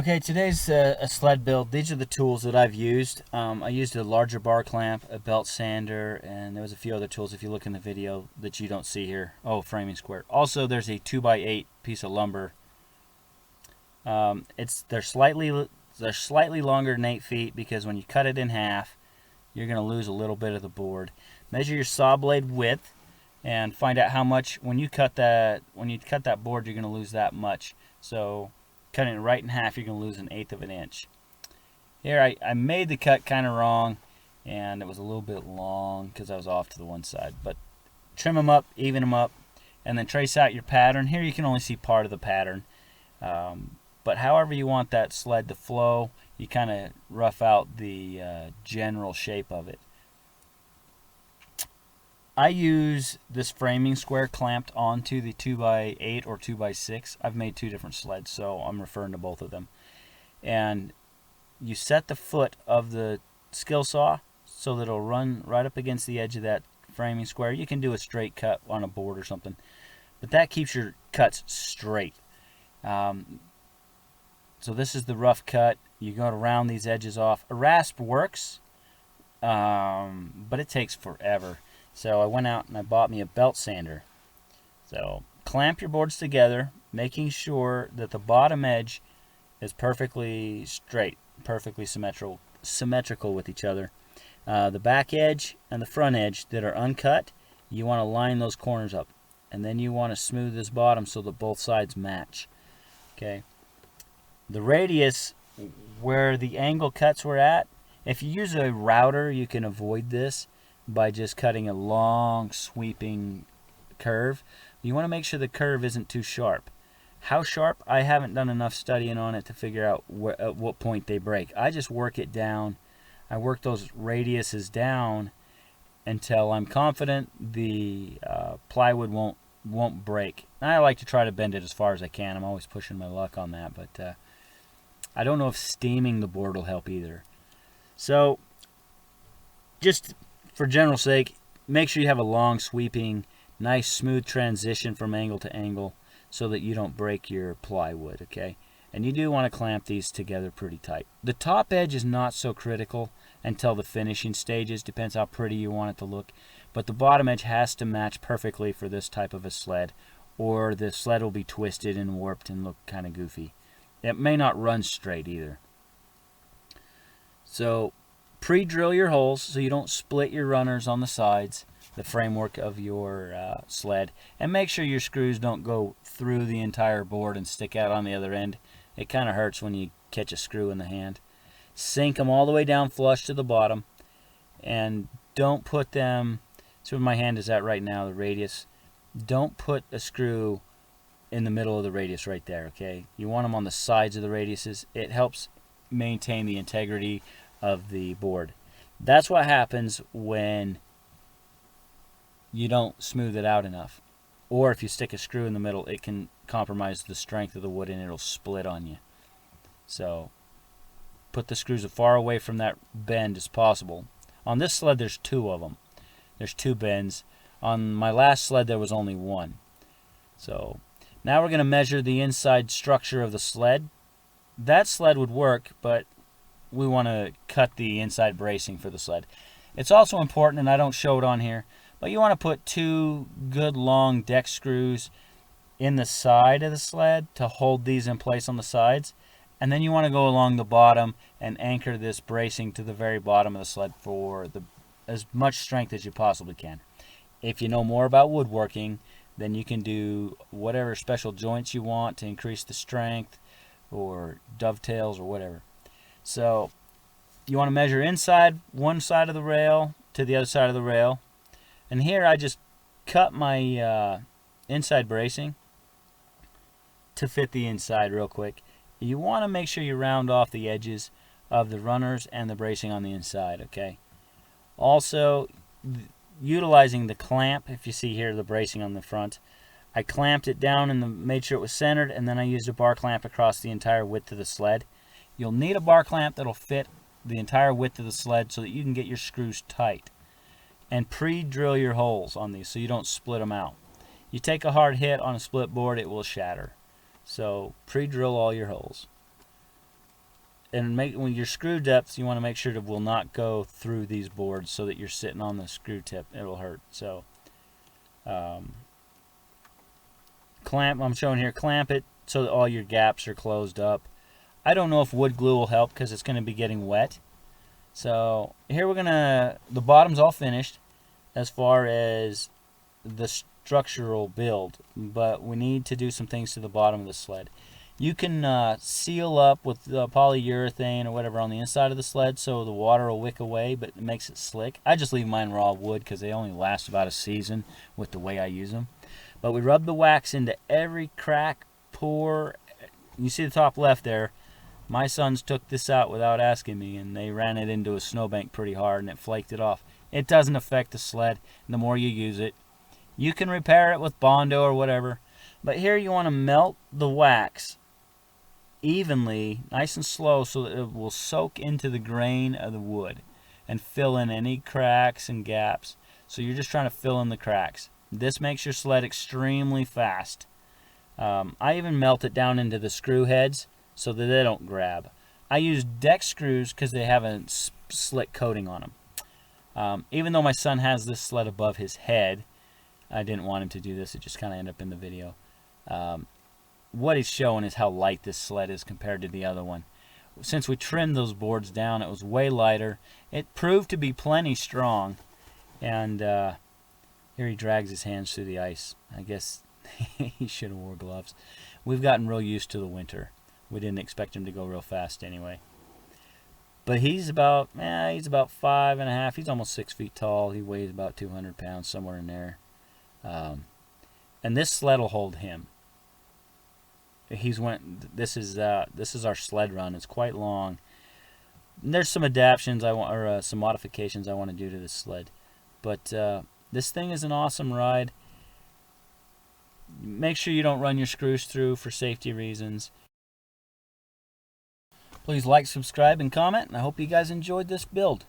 Okay, today's a sled build. These are the tools that I've used. I used a larger bar clamp, a belt sander, and there was a few other tools if you look in the video that you don't see here. Oh, framing square. Also, there's a 2x8 piece of lumber. They're slightly longer than 8 feet because when you cut it in half, you're going to lose a little bit of the board. Measure your saw blade width and find out how much when you cut that board you're going to lose that much. So cutting it right in half, you're going to lose 1/8 of an inch. Here I made the cut kind of wrong, and it was a little bit long because I was off to the one side. But trim them up, even them up, and then trace out your pattern. Here you can only see part of the pattern. But however you want that sled to flow, you kind of rough out the general shape of it. I use this framing square clamped onto the 2x8 or 2x6. I've made two different sleds, so I'm referring to both of them. And you set the foot of the skill saw so that it'll run right up against the edge of that framing square. You can do a straight cut on a board or something, but that keeps your cuts straight. So this is the rough cut. You go to round these edges off. A rasp works, but it takes forever. So I went out and I bought me a belt sander. So clamp your boards together, making sure that the bottom edge is perfectly straight, perfectly symmetrical with each other. The back edge and the front edge that are uncut, you want to line those corners up. And then you want to smooth this bottom so that both sides match. Okay. The radius where the angle cuts were at, if you use a router, you can avoid this by just cutting a long sweeping curve. You want to make sure the curve isn't too sharp. How sharp? I haven't done enough studying on it to figure out at what point they break. I just work it down. I work those radiuses down until I'm confident the plywood won't break. I like to try to bend it as far as I can. I'm always pushing my luck on that, but I don't know if steaming the board will help either. So just for general sake, make sure you have a long sweeping, nice smooth transition from angle to angle so that you don't break your plywood, okay? And you do want to clamp these together pretty tight. The top edge is not so critical until the finishing stages, depends how pretty you want it to look. But the bottom edge has to match perfectly for this type of a sled, or the sled will be twisted and warped and look kind of goofy. It may not run straight either. So pre-drill your holes so you don't split your runners on the sides, the framework of your sled, and make sure your screws don't go through the entire board and stick out on the other end. It kind of hurts when you catch a screw in the hand. Sink them all the way down flush to the bottom, and don't put them, so where my hand is at right now, the radius, don't put a screw in the middle of the radius right there, okay? You want them on the sides of the radiuses. It helps maintain the integrity of the board. That's what happens when you don't smooth it out enough. Or if you stick a screw in the middle, it can compromise the strength of the wood and it'll split on you. So put the screws as far away from that bend as possible. On this sled, there's two of them. There's two bends. On my last sled, there was only one. So now we're going to measure the inside structure of the sled. That sled would work, but we want to cut the inside bracing for the sled. It's also important, and I don't show it on here, but you want to put two good long deck screws in the side of the sled to hold these in place on the sides. And then you want to go along the bottom and anchor this bracing to the very bottom of the sled for as much strength as you possibly can. If you know more about woodworking, then you can do whatever special joints you want to increase the strength, or dovetails or whatever. So you want to measure inside one side of the rail to the other side of the rail. And here I just cut my inside bracing to fit the inside real quick. You want to make sure you round off the edges of the runners and the bracing on the inside, okay? Also, utilizing the clamp, if you see here the bracing on the front, I clamped it down and made sure it was centered, and then I used a bar clamp across the entire width of the sled. You'll need a bar clamp that'll fit the entire width of the sled so that you can get your screws tight. And pre-drill your holes on these so you don't split them out. You take a hard hit on a split board, it will shatter. So pre-drill all your holes. and when your screw depths, you want to make sure it will not go through these boards so that you're sitting on the screw tip. It'll hurt. So clamp, I'm showing here, clamp it so that all your gaps are closed up. I don't know if wood glue will help because it's going to be getting wet. So here the bottom's all finished as far as the structural build, but we need to do some things to the bottom of the sled. You can seal up with polyurethane or whatever on the inside of the sled so the water will wick away, but it makes it slick. I just leave mine raw wood because they only last about a season with the way I use them. But we rub the wax into every crack, pore. You see the top left there. My sons took this out without asking me, and they ran it into a snowbank pretty hard, and it flaked it off. It doesn't affect the sled the more you use it. You can repair it with Bondo or whatever, but here you want to melt the wax evenly, nice and slow, so that it will soak into the grain of the wood and fill in any cracks and gaps. So you're just trying to fill in the cracks. This makes your sled extremely fast. I even melt it down into the screw heads so that they don't grab. I use deck screws because they have a slick coating on them. Even though my son has this sled above his head, I didn't want him to do this. It just kind of ended up in the video. What he's showing is how light this sled is compared to the other one. Since we trimmed those boards down, it was way lighter. It proved to be plenty strong. And here he drags his hands through the ice. I guess he should have wore gloves. We've gotten real used to the winter. We didn't expect him to go real fast anyway. But he's about 5.5. He's almost 6 feet tall. He weighs about 200 pounds, somewhere in there. And this sled will hold him. This is our sled run. It's quite long. And there's some adaptations some modifications I want to do to this sled. But this thing is an awesome ride. Make sure you don't run your screws through for safety reasons. Please like, subscribe, and comment, and I hope you guys enjoyed this build.